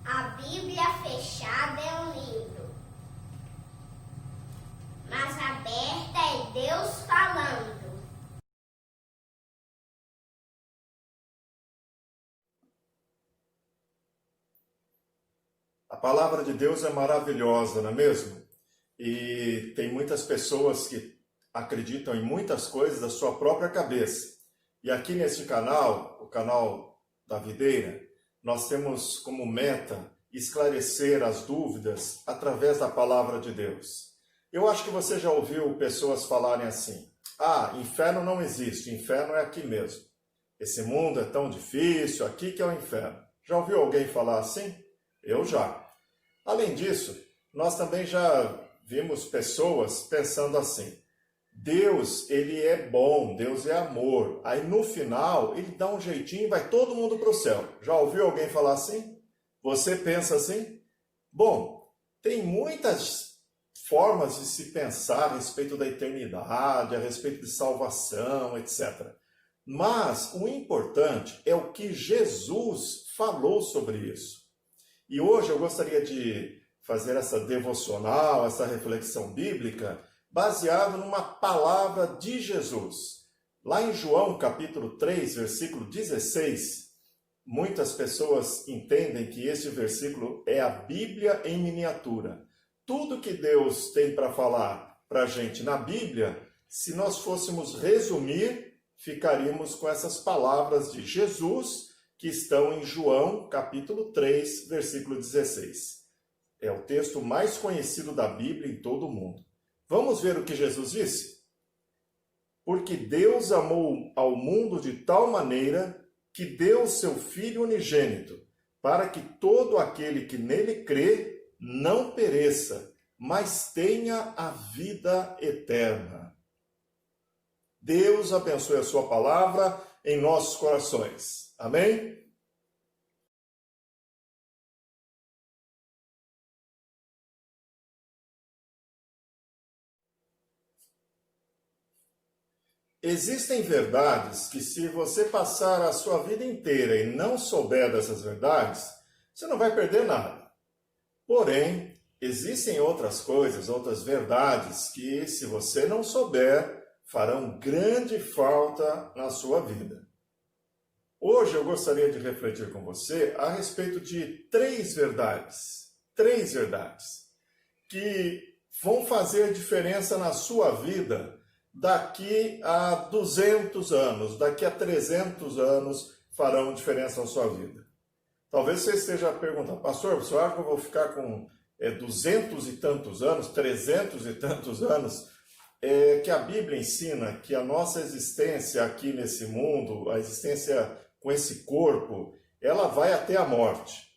A Bíblia fechada é um livro, mas aberta é Deus falando. A palavra de Deus é maravilhosa, não é mesmo? E tem muitas pessoas que acreditam em muitas coisas da sua própria cabeça. E aqui neste canal, o canal da Videira, nós temos como meta esclarecer as dúvidas através da palavra de Deus. Eu acho que você já ouviu pessoas falarem assim: ah, inferno não existe, inferno é aqui mesmo. Esse mundo é tão difícil, aqui que é o inferno. Já ouviu alguém falar assim? Eu já. Além disso, nós também já vimos pessoas pensando assim: Deus, ele é bom, Deus é amor. Aí no final, ele dá um jeitinho e vai todo mundo para o céu. Já ouviu alguém falar assim? Você pensa assim? Bom, tem muitas formas de se pensar a respeito da eternidade, a respeito de salvação, etc. Mas o importante é o que Jesus falou sobre isso. E hoje eu gostaria de fazer essa devocional, essa reflexão bíblica, baseado numa palavra de Jesus. Lá em João capítulo 3, versículo 16, muitas pessoas entendem que este versículo é a Bíblia em miniatura. Tudo que Deus tem para falar para a gente na Bíblia, se nós fôssemos resumir, ficaríamos com essas palavras de Jesus, que estão em João, capítulo 3, versículo 16. É o texto mais conhecido da Bíblia em todo o mundo. Vamos ver o que Jesus disse? Porque Deus amou ao mundo de tal maneira que deu seu Filho unigênito, para que todo aquele que nele crê não pereça, mas tenha a vida eterna. Deus abençoe a sua palavra em nossos corações. Amém? Existem verdades que, se você passar a sua vida inteira e não souber dessas verdades, você não vai perder nada. Porém, existem outras coisas, outras verdades que, se você não souber, farão grande falta na sua vida. Hoje eu gostaria de refletir com você a respeito de três verdades que vão fazer diferença na sua vida daqui a 200 anos, daqui a 300 anos farão diferença na sua vida. Talvez você esteja perguntando: pastor, você acha que eu vou ficar com 200 e tantos anos, 300 e tantos anos? Que a Bíblia ensina que a nossa existência aqui nesse mundo, a existência com esse corpo, ela vai até a morte.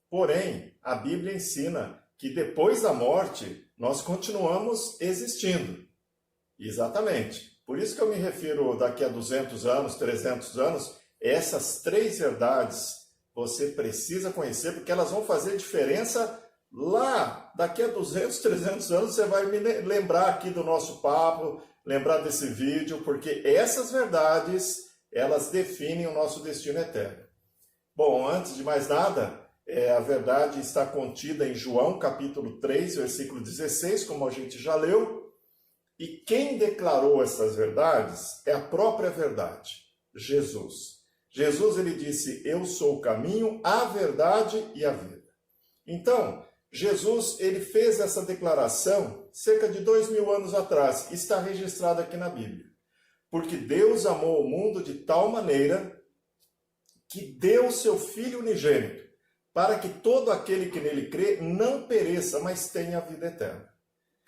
Porém, a Bíblia ensina que depois da morte, nós continuamos existindo. Exatamente. Por isso que eu me refiro daqui a 200 anos, 300 anos, essas três verdades você precisa conhecer, porque elas vão fazer diferença lá. Daqui a 200, 300 anos você vai me lembrar aqui do nosso papo, lembrar desse vídeo, porque essas verdades, elas definem o nosso destino eterno. Bom, antes de mais nada, a verdade está contida em João capítulo 3, versículo 16, como a gente já leu. E quem declarou essas verdades é a própria verdade, Jesus. Jesus, ele disse: eu sou o caminho, a verdade e a vida. Então, Jesus, ele fez essa declaração cerca de 2000 anos atrás, está registrado aqui na Bíblia. Porque Deus amou o mundo de tal maneira que deu seu Filho unigênito, para que todo aquele que nele crê não pereça, mas tenha a vida eterna.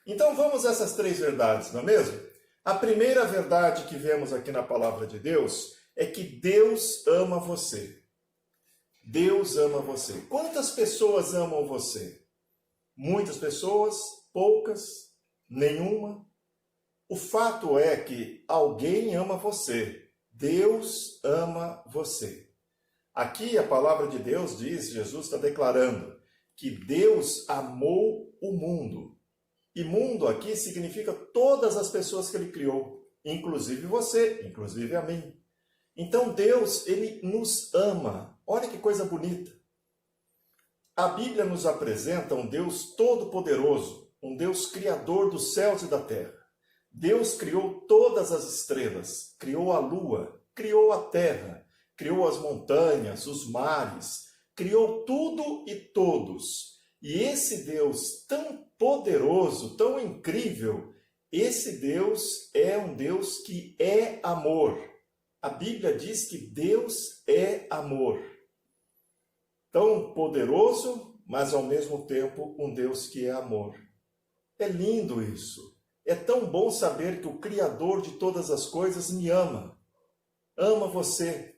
Então vamos a essas três verdades, não é mesmo? A primeira verdade que vemos aqui na palavra de Deus é que Deus ama você. Deus ama você. Quantas pessoas amam você? Muitas pessoas? Poucas? Nenhuma? O fato é que alguém ama você. Deus ama você. Aqui a palavra de Deus diz, Jesus está declarando, que Deus amou o mundo. E mundo aqui significa todas as pessoas que ele criou, inclusive você, inclusive a mim. Então Deus, ele nos ama. Olha que coisa bonita. A Bíblia nos apresenta um Deus todo-poderoso, um Deus criador dos céus e da terra. Deus criou todas as estrelas, criou a lua, criou a terra, criou as montanhas, os mares, criou tudo e todos. E esse Deus tão poderoso, tão incrível, esse Deus é um Deus que é amor. A Bíblia diz que Deus é amor. Tão poderoso, mas ao mesmo tempo um Deus que é amor. É lindo isso. É tão bom saber que o Criador de todas as coisas me ama. Ama você.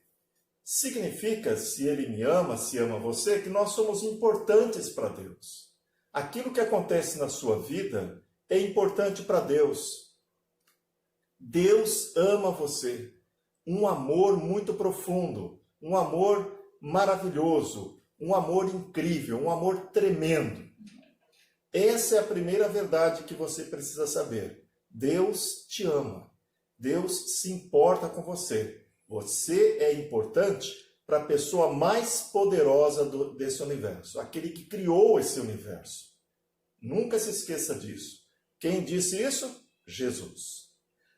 Significa, se Ele me ama, se ama você, que nós somos importantes para Deus. Aquilo que acontece na sua vida é importante para Deus. Deus ama você. Um amor muito profundo, um amor maravilhoso, um amor incrível, um amor tremendo. Essa é a primeira verdade que você precisa saber. Deus te ama. Deus se importa com você. Você é importante para a pessoa mais poderosa desse universo, aquele que criou esse universo. Nunca se esqueça disso. Quem disse isso? Jesus.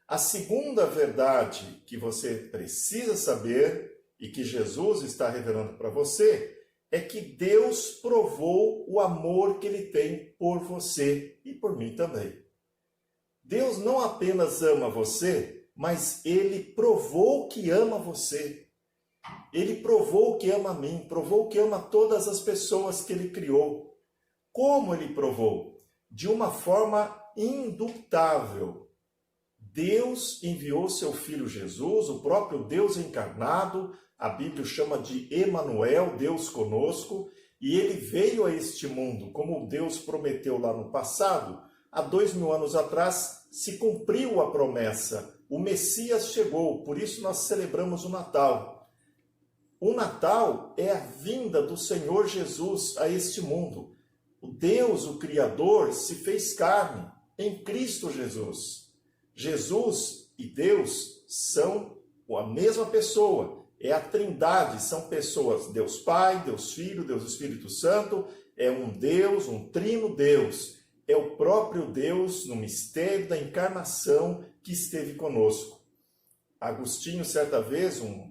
A segunda verdade que você precisa saber e que Jesus está revelando para você é que Deus provou o amor que Ele tem por você e por mim também. Deus não apenas ama você, mas Ele provou que ama você. Ele provou que ama a mim, provou que ama todas as pessoas que Ele criou. Como Ele provou? De uma forma indutável. Deus enviou seu Filho Jesus, o próprio Deus encarnado, a Bíblia chama de Emanuel, Deus conosco, e ele veio a este mundo, como Deus prometeu lá no passado. Há 2000 anos atrás se cumpriu a promessa, o Messias chegou, por isso nós celebramos o Natal. O Natal é a vinda do Senhor Jesus a este mundo. O Deus, o Criador, se fez carne em Cristo Jesus. Jesus e Deus são a mesma pessoa, é a Trindade, são pessoas, Deus Pai, Deus Filho, Deus Espírito Santo, é um Deus, um trino Deus, é o próprio Deus no mistério da encarnação que esteve conosco. Agostinho, certa vez, um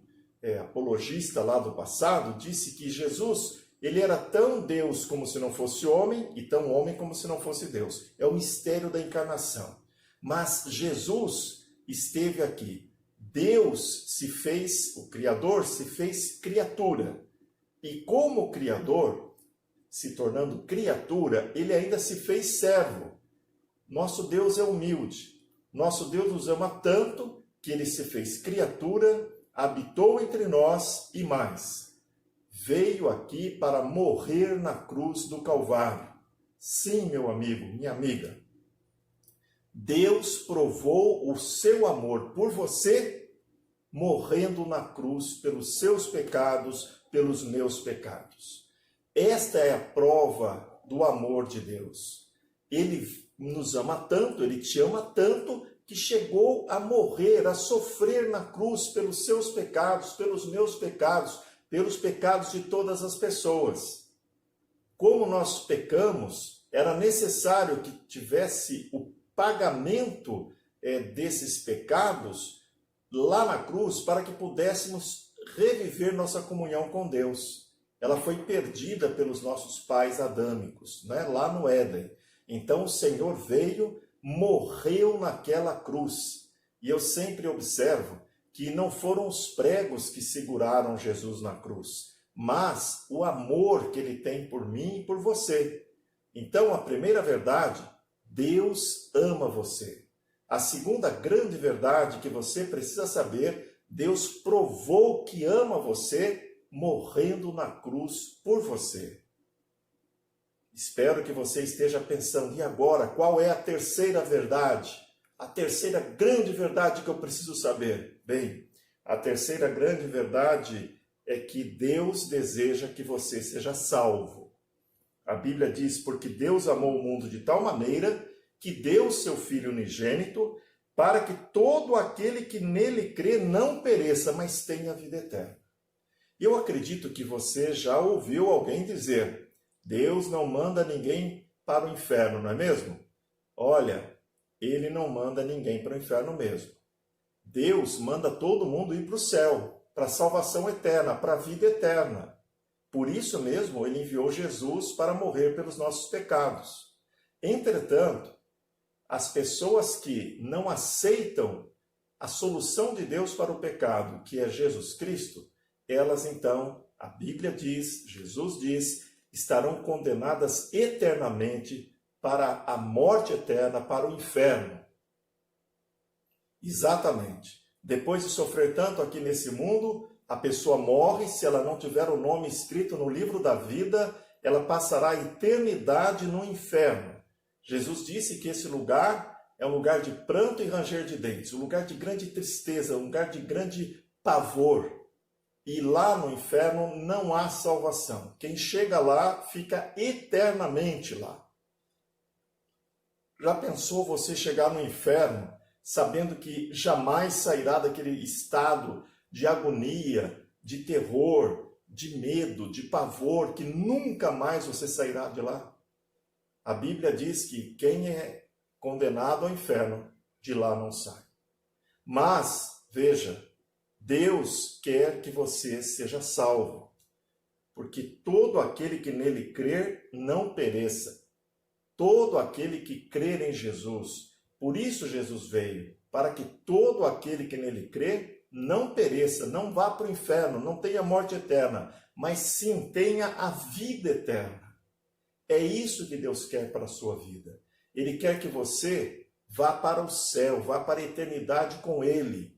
apologista lá do passado, disse que Jesus, ele era tão Deus como se não fosse homem e tão homem como se não fosse Deus. É o mistério da encarnação. Mas Jesus esteve aqui. Deus se fez, o Criador se fez criatura. E como Criador, se tornando criatura, ele ainda se fez servo. Nosso Deus é humilde. Nosso Deus nos ama tanto que ele se fez criatura, habitou entre nós e mais. Veio aqui para morrer na cruz do Calvário. Sim, meu amigo, minha amiga. Deus provou o seu amor por você, morrendo na cruz pelos seus pecados, pelos meus pecados. Esta é a prova do amor de Deus. Ele nos ama tanto, Ele te ama tanto, que chegou a morrer, a sofrer na cruz pelos seus pecados, pelos meus pecados, pelos pecados de todas as pessoas. Como nós pecamos, era necessário que tivesse o pagamento desses pecados lá na cruz para que pudéssemos reviver nossa comunhão com Deus. Ela foi perdida pelos nossos pais adâmicos, né? Lá no Éden. Então o Senhor veio, morreu naquela cruz. E eu sempre observo que não foram os pregos que seguraram Jesus na cruz, mas o amor que Ele tem por mim e por você. Então a primeira verdade, Deus ama você. A segunda grande verdade que você precisa saber, Deus provou que ama você morrendo na cruz por você. Espero que você esteja pensando, e agora, qual é a terceira verdade? A terceira grande verdade que eu preciso saber? Bem, a terceira grande verdade é que Deus deseja que você seja salvo. A Bíblia diz, porque Deus amou o mundo de tal maneira que deu seu Filho unigênito, para que todo aquele que nele crê não pereça, mas tenha vida eterna. Eu acredito que você já ouviu alguém dizer: Deus não manda ninguém para o inferno, não é mesmo? Olha, ele não manda ninguém para o inferno mesmo. Deus manda todo mundo ir para o céu, para a salvação eterna, para a vida eterna. Por isso mesmo, ele enviou Jesus para morrer pelos nossos pecados. Entretanto, as pessoas que não aceitam a solução de Deus para o pecado, que é Jesus Cristo, elas então, a Bíblia diz, Jesus diz, estarão condenadas eternamente para a morte eterna, para o inferno. Exatamente. Depois de sofrer tanto aqui nesse mundo, a pessoa morre, se ela não tiver o nome escrito no livro da vida, ela passará a eternidade no inferno. Jesus disse que esse lugar é um lugar de pranto e ranger de dentes, um lugar de grande tristeza, um lugar de grande pavor. E lá no inferno não há salvação. Quem chega lá fica eternamente lá. Já pensou você chegar no inferno sabendo que jamais sairá daquele estado de agonia, de terror, de medo, de pavor, que nunca mais você sairá de lá? A Bíblia diz que quem é condenado ao inferno, de lá não sai. Mas, veja, Deus quer que você seja salvo, porque todo aquele que nele crer não pereça. Todo aquele que crer em Jesus, por isso Jesus veio, para que todo aquele que nele crê não pereça, não vá para o inferno, não tenha morte eterna, mas sim tenha a vida eterna. É isso que Deus quer para a sua vida. Ele quer que você vá para o céu, vá para a eternidade com Ele.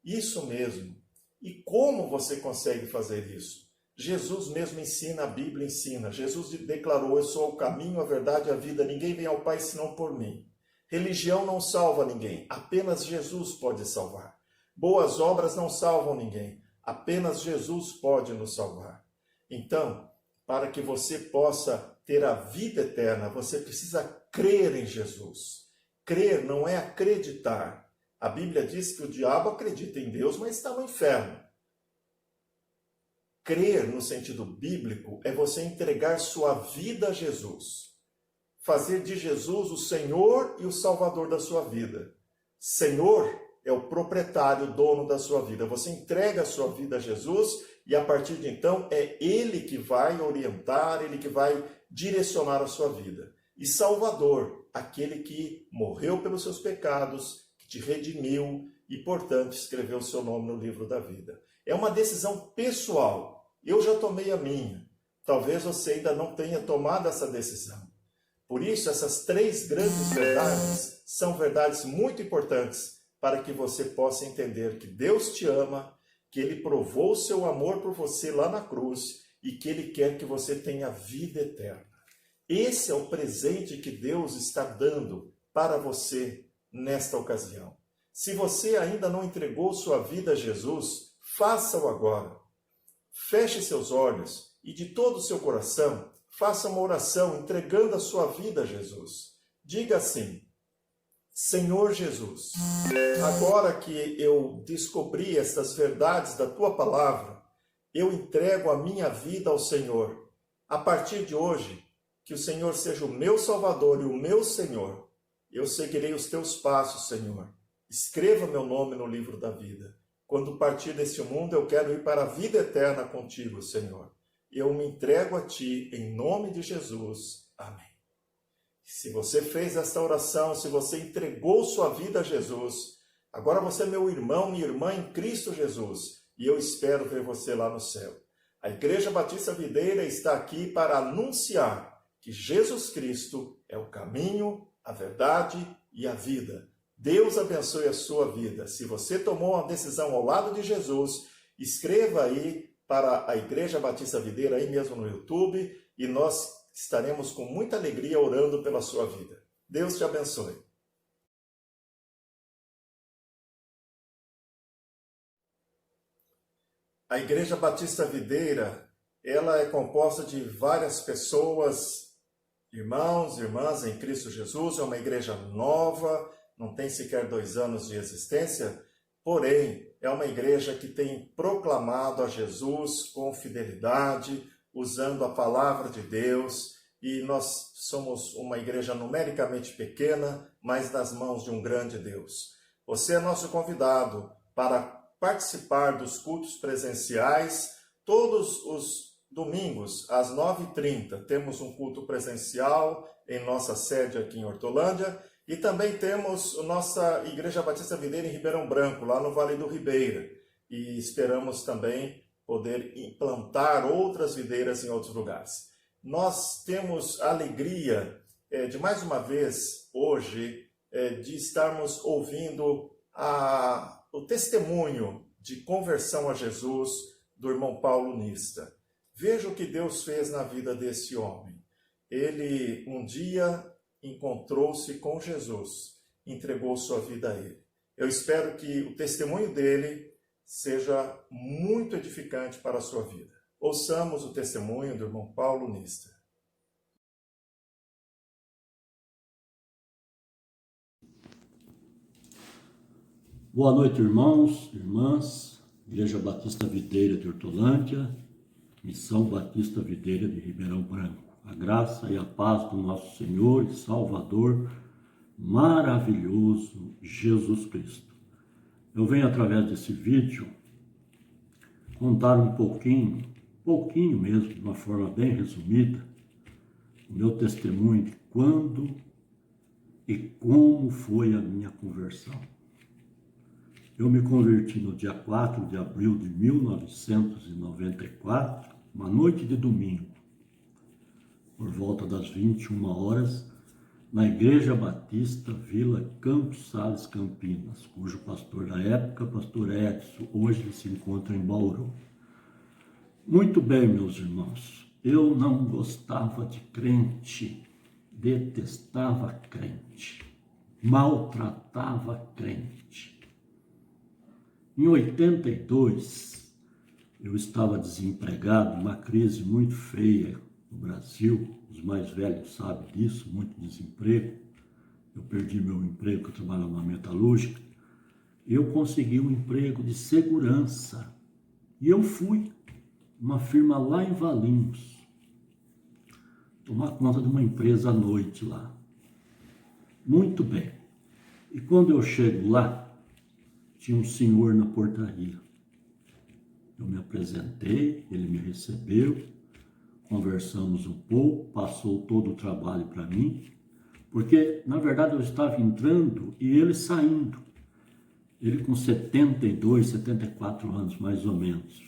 Isso mesmo. E como você consegue fazer isso? Jesus mesmo ensina, a Bíblia ensina. Jesus declarou: eu sou o caminho, a verdade e a vida. Ninguém vem ao Pai senão por mim. Religião não salva ninguém. Apenas Jesus pode salvar. Boas obras não salvam ninguém. Apenas Jesus pode nos salvar. Então, para que você possa ter a vida eterna, você precisa crer em Jesus. Crer não é acreditar. A Bíblia diz que o diabo acredita em Deus, mas está no inferno. Crer, no sentido bíblico, é você entregar sua vida a Jesus. Fazer de Jesus o Senhor e o Salvador da sua vida. Senhor é o proprietário, o dono da sua vida. Você entrega a sua vida a Jesus e a partir de então é Ele que vai orientar, Ele que vai direcionar a sua vida. E Salvador, aquele que morreu pelos seus pecados, que te redimiu e, portanto, escreveu o seu nome no livro da vida. É uma decisão pessoal. Eu já tomei a minha. Talvez você ainda não tenha tomado essa decisão. Por isso, essas três grandes verdades são verdades muito importantes para que você possa entender que Deus te ama, que Ele provou o seu amor por você lá na cruz e que Ele quer que você tenha vida eterna. Esse é o presente que Deus está dando para você nesta ocasião. Se você ainda não entregou sua vida a Jesus, faça-o agora. Feche seus olhos e de todo o seu coração, faça uma oração entregando a sua vida a Jesus. Diga assim: Senhor Jesus, agora que eu descobri estas verdades da Tua palavra, eu entrego a minha vida ao Senhor. A partir de hoje, que o Senhor seja o meu Salvador e o meu Senhor. Eu seguirei os Teus passos, Senhor. Escreva meu nome no livro da vida. Quando partir deste mundo, eu quero ir para a vida eterna contigo, Senhor. Eu me entrego a Ti, em nome de Jesus. Amém. Se você fez esta oração, se você entregou sua vida a Jesus, agora você é meu irmão, minha irmã em Cristo Jesus, e eu espero ver você lá no céu. A Igreja Batista Videira está aqui para anunciar que Jesus Cristo é o caminho, a verdade e a vida. Deus abençoe a sua vida. Se você tomou uma decisão ao lado de Jesus, escreva aí para a Igreja Batista Videira, aí mesmo no YouTube, e nós estaremos com muita alegria orando pela sua vida. Deus te abençoe. A Igreja Batista Videira, ela é composta de várias pessoas, Irmãos e irmãs em Cristo Jesus, é uma igreja nova, não tem sequer 2 anos de existência, porém é uma igreja que tem proclamado a Jesus com fidelidade, usando a palavra de Deus, e nós somos uma igreja numericamente pequena, mas nas mãos de um grande Deus. Você é nosso convidado para participar dos cultos presenciais todos os domingos, às 9h30, temos um culto presencial em nossa sede aqui em Hortolândia e também temos a nossa Igreja Batista Videira em Ribeirão Branco, lá no Vale do Ribeira. E esperamos também poder implantar outras videiras em outros lugares. Nós temos a alegria de mais uma vez, hoje, de estarmos ouvindo o testemunho de conversão a Jesus do irmão Paulo Nista. Veja o que Deus fez na vida desse homem. Ele um dia encontrou-se com Jesus, entregou sua vida a ele. Eu espero que o testemunho dele seja muito edificante para a sua vida. Ouçamos o testemunho do irmão Paulo Nista. Boa noite, irmãos, irmãs, Igreja Batista Videira de Hortolândia, Missão Batista Videira de Ribeirão Branco. A graça e a paz do nosso Senhor e Salvador, maravilhoso Jesus Cristo. Eu venho através desse vídeo contar um pouquinho mesmo, de uma forma bem resumida, o meu testemunho de quando e como foi a minha conversão. Eu me converti no dia 4 de abril de 1994, uma noite de domingo, por volta das 21 horas, na Igreja Batista Vila Campos Sales, Campinas, cujo pastor da época, pastor Edson, hoje ele se encontra em Bauru. Muito bem, meus irmãos, eu não gostava de crente, detestava crente, maltratava crente. Em 82, eu estava desempregado, uma crise muito feia no Brasil, os mais velhos sabem disso, muito desemprego. Eu perdi meu emprego, que eu trabalhava na metalúrgica, e eu consegui um emprego de segurança. E eu fui uma firma lá em Valinhos, tomar conta de uma empresa à noite lá. Muito bem. E quando eu chego lá, tinha um senhor na portaria. Eu me apresentei, ele me recebeu, conversamos um pouco, passou todo o trabalho para mim, porque, na verdade, eu estava entrando e ele saindo. Ele com 72, 74 anos, mais ou menos.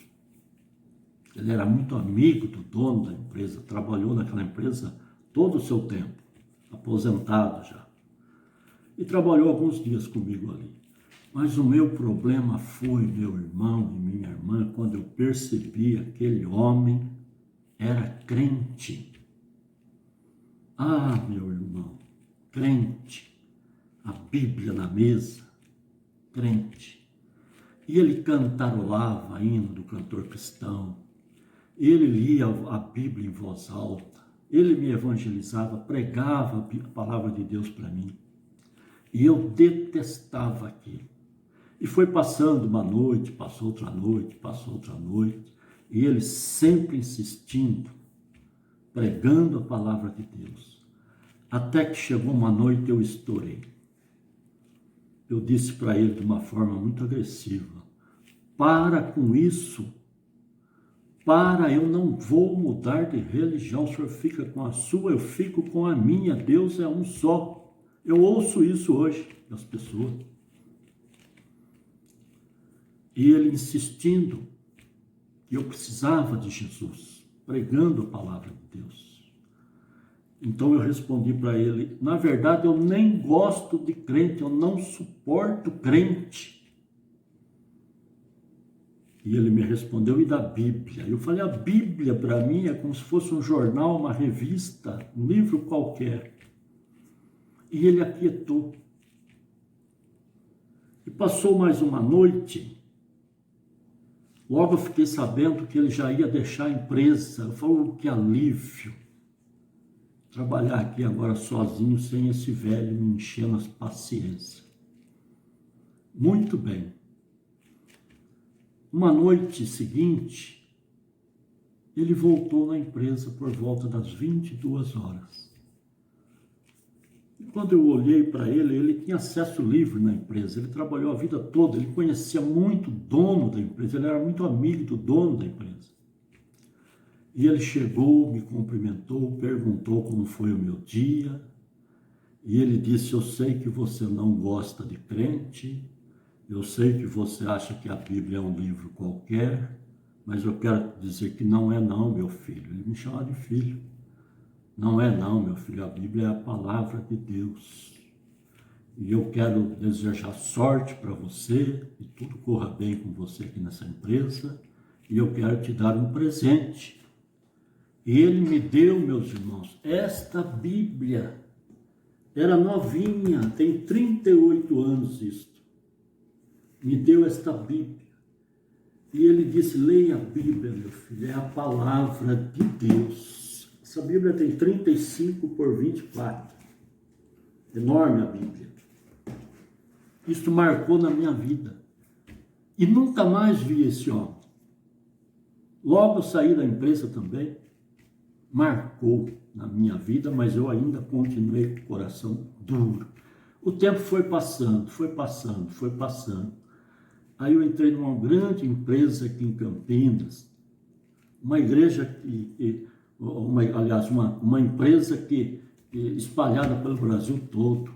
Ele era muito amigo do dono da empresa, trabalhou naquela empresa todo o seu tempo, aposentado já. E trabalhou alguns dias comigo ali. Mas o meu problema foi, meu irmão e minha irmã, quando eu percebi aquele homem era crente. Ah, meu irmão, crente, a Bíblia na mesa, crente. E ele cantarolava hino do cantor cristão, ele lia a Bíblia em voz alta, ele me evangelizava, pregava a palavra de Deus para mim. E eu detestava aquilo. E foi passando uma noite, passou outra noite, passou outra noite, e ele sempre insistindo, pregando a palavra de Deus. Até que chegou uma noite eu estourei. Eu disse para ele de uma forma muito agressiva: para com isso, eu não vou mudar de religião, o senhor fica com a sua, eu fico com a minha, Deus é um só. Eu ouço isso hoje das pessoas. E ele insistindo que eu precisava de Jesus, pregando a palavra de Deus. Então eu respondi para ele: na verdade eu nem gosto de crente, eu não suporto crente. E ele me respondeu: e da Bíblia? Eu falei: a Bíblia para mim é como se fosse um jornal, uma revista, um livro qualquer. E ele aquietou. E passou mais uma noite. Logo eu fiquei sabendo que ele já ia deixar a empresa. Eu falo: que alívio. trabalhar aqui agora sozinho, sem esse velho me enchendo as paciências. Muito bem. Uma noite seguinte, ele voltou na empresa por volta das 22 horas. E quando eu olhei para ele, ele tinha acesso livre na empresa, ele trabalhou a vida toda, ele conhecia muito o dono da empresa, ele era muito amigo do dono da empresa. E ele chegou, me cumprimentou, perguntou como foi o meu dia, e ele disse: eu sei que você não gosta de crente, eu sei que você acha que a Bíblia é um livro qualquer, mas eu quero dizer que não é não, meu filho. Ele me chama de filho. Não é não, meu filho, a Bíblia é a palavra de Deus. E eu quero desejar sorte para você, que tudo corra bem com você aqui nessa empresa, e eu quero te dar um presente. E ele me deu, meus irmãos, esta Bíblia. Era novinha, tem 38 anos isto. Me deu esta Bíblia. E ele disse: leia a Bíblia, meu filho, é a palavra de Deus. Essa Bíblia tem 35 por 24. Enorme a Bíblia. Isso marcou na minha vida. E nunca mais vi esse homem. Logo saí da empresa também. Marcou na minha vida, mas eu ainda continuei com o coração duro. O tempo foi passando, foi passando, foi passando. Aí eu entrei numa grande empresa aqui em Campinas, uma igreja, uma empresa que espalhada pelo Brasil todo.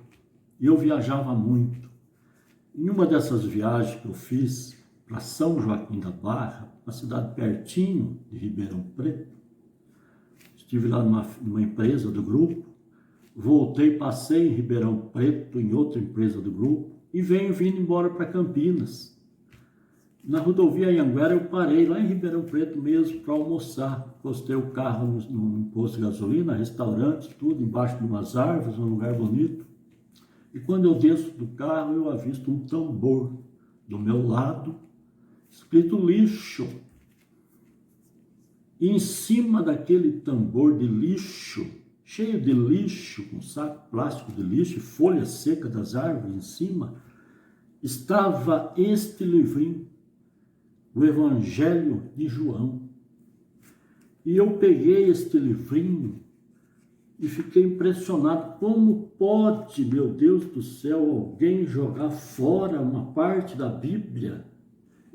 E eu viajava muito. Em uma dessas viagens que eu fiz para São Joaquim da Barra, uma cidade pertinho de Ribeirão Preto, estive lá numa empresa do grupo, voltei, passei em Ribeirão Preto, em outra empresa do grupo, e venho vindo embora para Campinas. Na rodovia Anhanguera eu parei lá em Ribeirão Preto mesmo para almoçar. Postei o carro num posto de gasolina, restaurante, tudo, embaixo de umas árvores, um lugar bonito. E quando eu desço do carro, eu avisto um tambor do meu lado, escrito lixo. E em cima daquele tambor de lixo, cheio de lixo, com saco plástico de lixo, folha seca das árvores em cima, estava este livrinho, o Evangelho de João. E eu peguei este livrinho e fiquei impressionado. Como pode, meu Deus do céu, alguém jogar fora uma parte da Bíblia?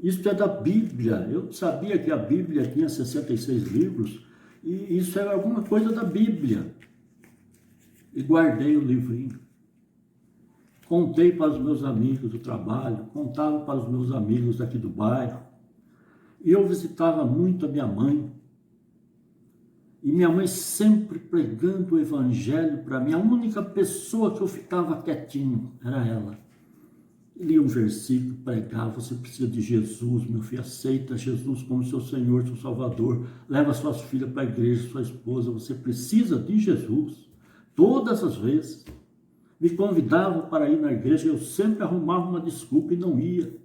Isto é da Bíblia. Eu sabia que a Bíblia tinha 66 livros e isso era alguma coisa da Bíblia. E guardei o livrinho. Contei para os meus amigos do trabalho, contava para os meus amigos daqui do bairro. E eu visitava muito a minha mãe. E minha mãe sempre pregando o Evangelho para mim. A única pessoa que eu ficava quietinho era ela. Lia um versículo, pregava: você precisa de Jesus, meu filho, aceita Jesus como seu Senhor, seu Salvador. Leva suas filhas para a igreja, sua esposa, você precisa de Jesus. Todas as vezes. Me convidava para ir na igreja, eu sempre arrumava uma desculpa e não ia.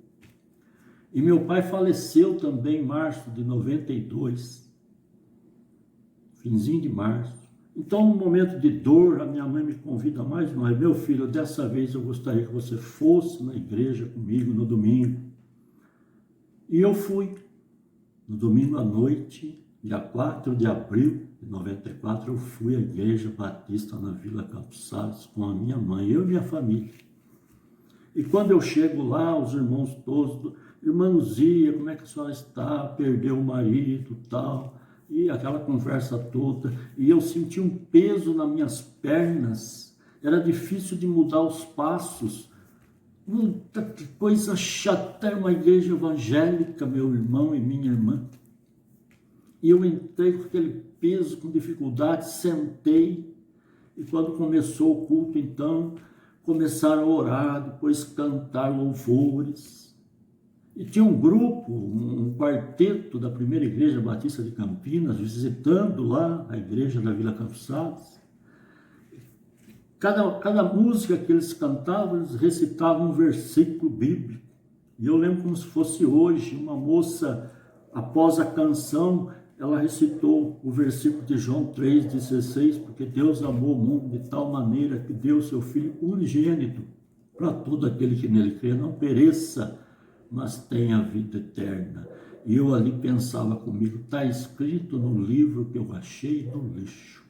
E meu pai faleceu também em março de 92, finzinho de março. Então, no momento de dor, a minha mãe me convida mais uma vez: meu filho, dessa vez eu gostaria que você fosse na igreja comigo no domingo. E eu fui. No domingo à noite, dia 4 de abril de 94, eu fui à Igreja Batista na Vila Campos Sales com a minha mãe, eu e minha família. E quando eu chego lá, os irmãos todos: irmã Luzia, como é que a senhora está? Perdeu o marido e tal. E aquela conversa toda. E eu senti um peso nas minhas pernas. Era difícil de mudar os passos. Puta, que coisa chata, é uma igreja evangélica, meu irmão e minha irmã. E eu entrei com aquele peso, com dificuldade, sentei. E quando começou o culto, então, começaram a orar, depois cantar louvores. E tinha um grupo, um quarteto da primeira igreja batista de Campinas, visitando lá a igreja da Vila Campos Sales. Cada música que eles cantavam, eles recitavam um versículo bíblico. E eu lembro como se fosse hoje, uma moça, após a canção, ela recitou o versículo de João 3,16, porque Deus amou o mundo de tal maneira que deu o seu Filho unigênito, para todo aquele que nele crê não pereça, mas tenha vida eterna. E eu ali pensava comigo, está escrito no livro que eu achei no lixo.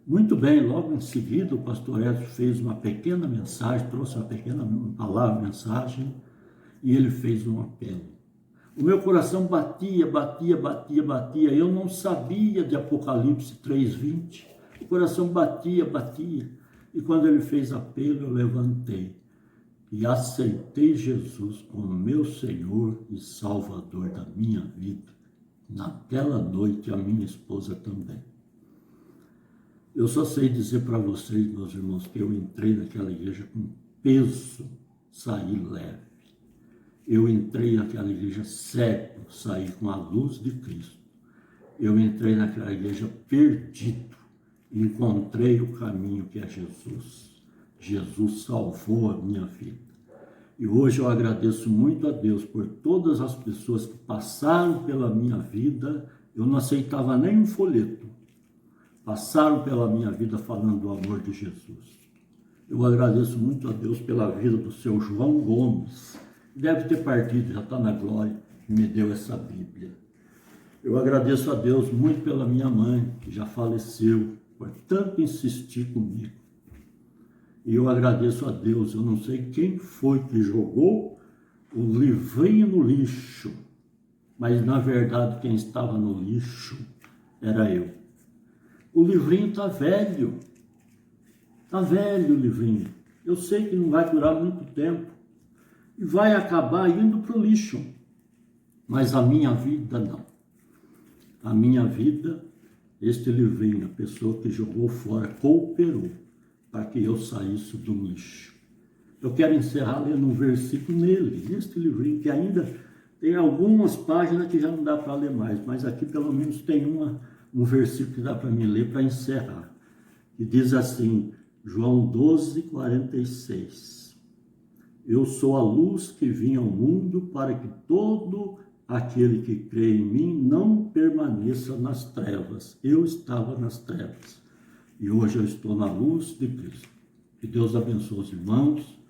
Muito bem, logo em seguida o pastor Edson fez uma pequena mensagem, trouxe uma pequena palavra, mensagem, e ele fez um apelo. O meu coração batia, eu não sabia de Apocalipse 3:20, o coração batia, e quando ele fez apelo, eu levantei e aceitei Jesus como meu Senhor e Salvador da minha vida. Naquela noite, a minha esposa também. Eu só sei dizer para vocês, meus irmãos, que eu entrei naquela igreja com peso, saí leve. Eu entrei naquela igreja cego, saí com a luz de Cristo. Eu entrei naquela igreja perdido, encontrei o caminho que é Jesus. Jesus salvou a minha vida. E hoje eu agradeço muito a Deus por todas as pessoas que passaram pela minha vida. Eu não aceitava nem um folheto. Passaram pela minha vida falando do amor de Jesus. Eu agradeço muito a Deus pela vida do seu João Gomes. Deve ter partido, já está na glória, e me deu essa Bíblia. Eu agradeço a Deus muito pela minha mãe, que já faleceu, por tanto insistir comigo. E eu agradeço a Deus, eu não sei quem foi que jogou o livrinho no lixo, mas na verdade quem estava no lixo era eu. O livrinho está velho o livrinho. Eu sei que não vai durar muito tempo e vai acabar indo para o lixo, mas a minha vida não. A minha vida, este livrinho, a pessoa que jogou fora, cooperou para que eu saísse do lixo. Eu quero encerrar lendo um versículo neste livrinho, que ainda tem algumas páginas que já não dá para ler mais, mas aqui pelo menos tem um versículo que dá para mim ler para encerrar, que diz assim, João 12:46. Eu sou a luz que vim ao mundo para que todo aquele que crê em mim não permaneça nas trevas. Eu estava nas trevas e hoje eu estou na luz de Cristo. Que Deus abençoe os irmãos,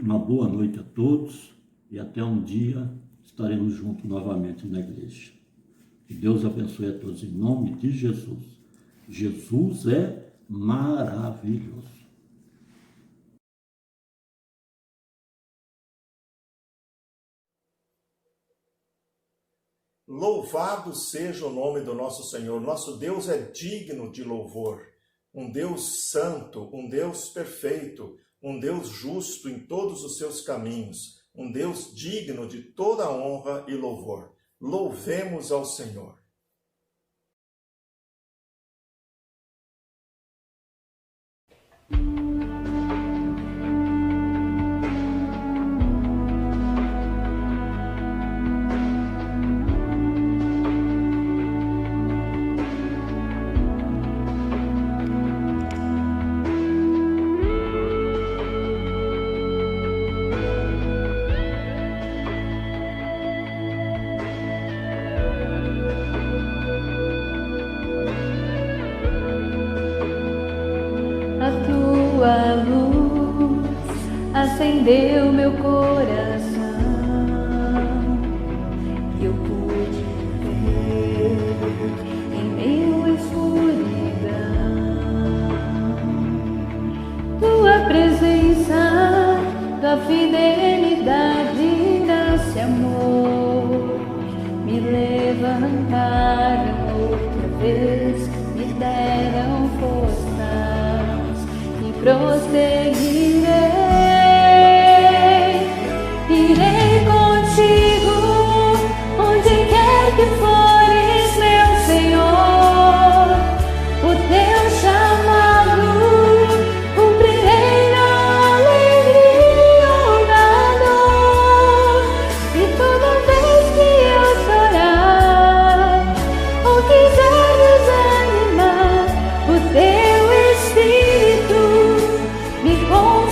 uma boa noite a todos e até um dia estaremos juntos novamente na igreja. Que Deus abençoe a todos em nome de Jesus. Jesus é maravilhoso. Louvado seja o nome do nosso Senhor. Nosso Deus é digno de louvor. Um Deus santo, um Deus perfeito, um Deus justo em todos os seus caminhos, um Deus digno de toda honra e louvor. Louvemos ao Senhor. Acendeu meu coração e eu pude ver em meio à escuridão tua presença, tua fidelidade, graça e amor me levantaram outra vez, me deram forças e prosseguirei. Irei contigo, onde quer que fores, meu Senhor. O teu chamado cumprirei na alegria ou na dor. E toda vez que eu chorar ou quiser desanimar, o teu Espírito me conduz.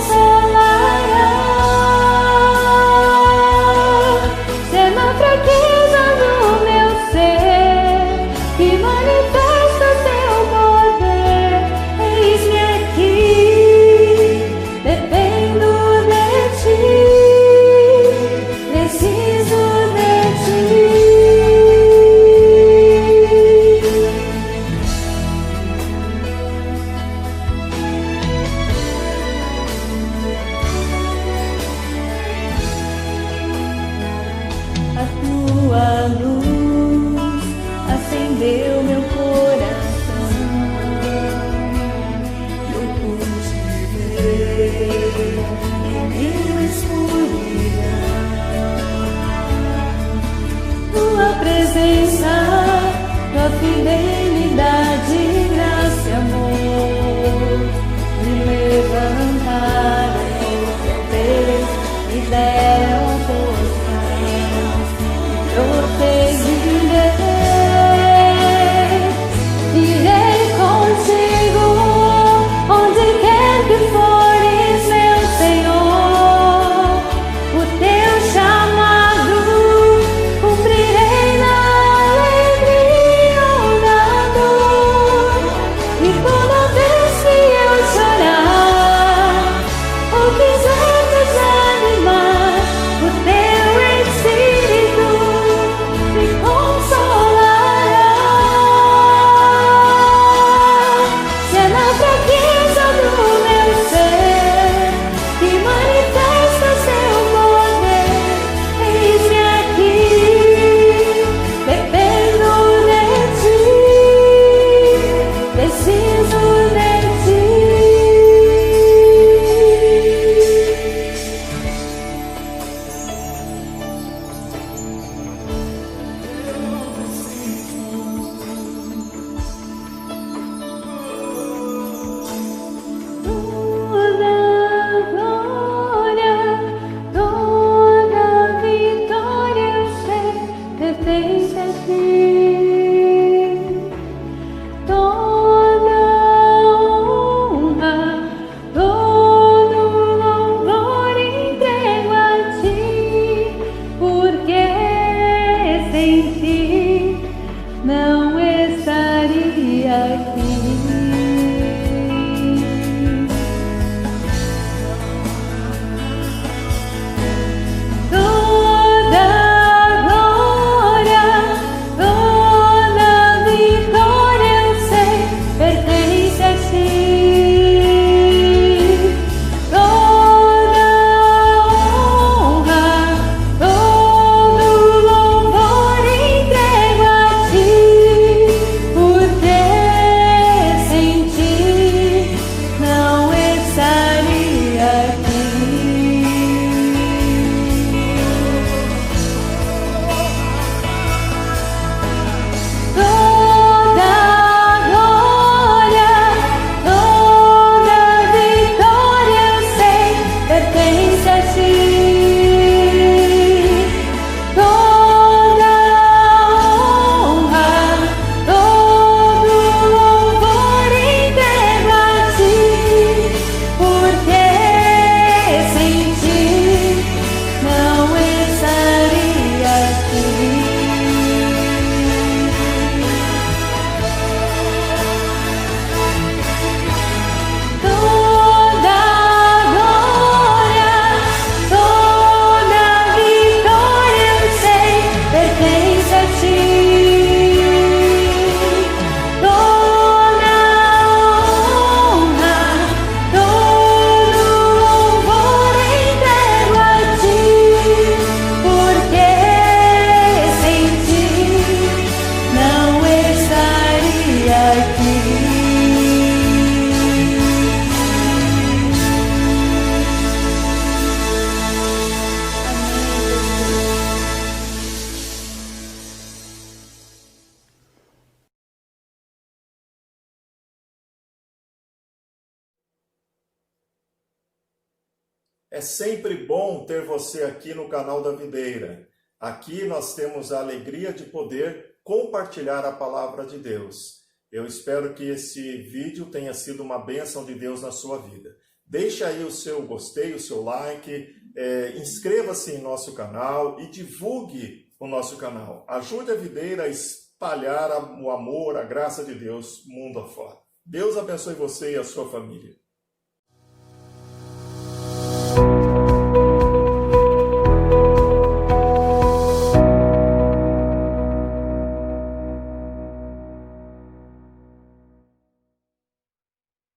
É sempre bom ter você aqui no canal da Videira. Aqui nós temos a alegria de poder compartilhar a palavra de Deus. Eu espero que esse vídeo tenha sido uma bênção de Deus na sua vida. Deixe aí o seu gostei, o seu like, inscreva-se em nosso canal e divulgue o nosso canal. Ajude a Videira a espalhar o amor, a graça de Deus mundo afora. Deus abençoe você e a sua família.